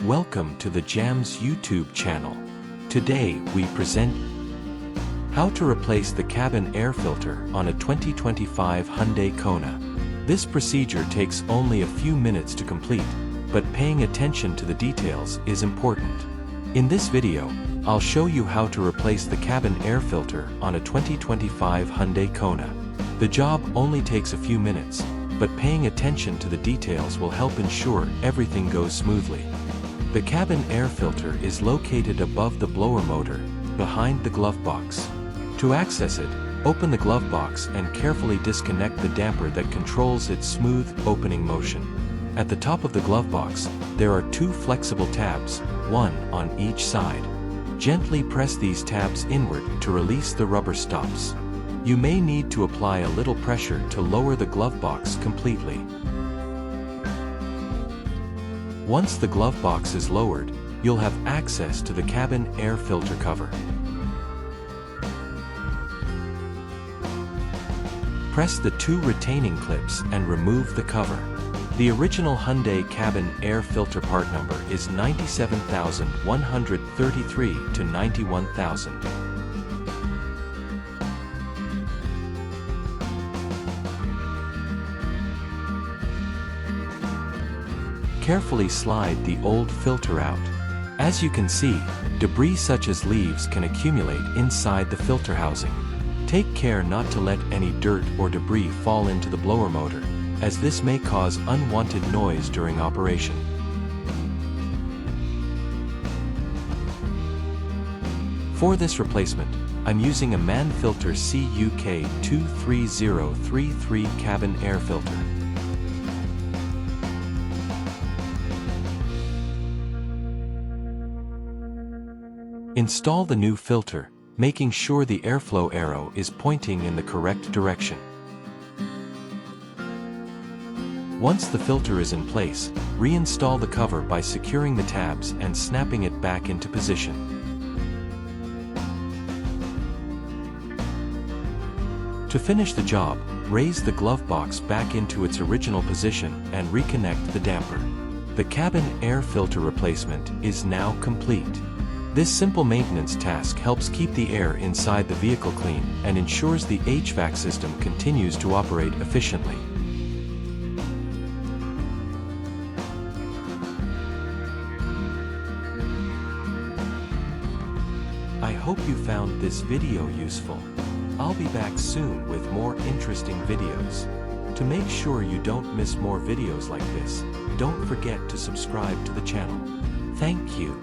Welcome to the Jams YouTube channel. Today we present how to replace the cabin air filter on a 2025 Hyundai Kona. This procedure takes only a few minutes to complete, but paying attention to the details is important. In this video, I'll show you how to replace the cabin air filter on a 2025 Hyundai Kona. The job only takes a few minutes, but paying attention to the details will help ensure everything goes smoothly. The cabin air filter is located above the blower motor, behind the glove box. To access it, open the glove box and carefully disconnect the damper that controls its smooth opening motion. At the top of the glove box, there are two flexible tabs, one on each side. Gently press these tabs inward to release the rubber stops. You may need to apply a little pressure to lower the glove box completely. Once the glove box is lowered, you'll have access to the cabin air filter cover. Press the two retaining clips and remove the cover. The original Hyundai cabin air filter part number is 97,133 to 91,000. Carefully slide the old filter out. As you can see, debris such as leaves can accumulate inside the filter housing. Take care not to let any dirt or debris fall into the blower motor, as this may cause unwanted noise during operation. For this replacement, I'm using a MAN filter CUK 23033 cabin air filter. Install the new filter, making sure the airflow arrow is pointing in the correct direction. Once the filter is in place, reinstall the cover by securing the tabs and snapping it back into position. To finish the job, raise the glove box back into its original position and reconnect the damper. The cabin air filter replacement is now complete. This simple maintenance task helps keep the air inside the vehicle clean and ensures the HVAC system continues to operate efficiently. I hope you found this video useful. I'll be back soon with more interesting videos. To make sure you don't miss more videos like this, don't forget to subscribe to the channel. Thank you.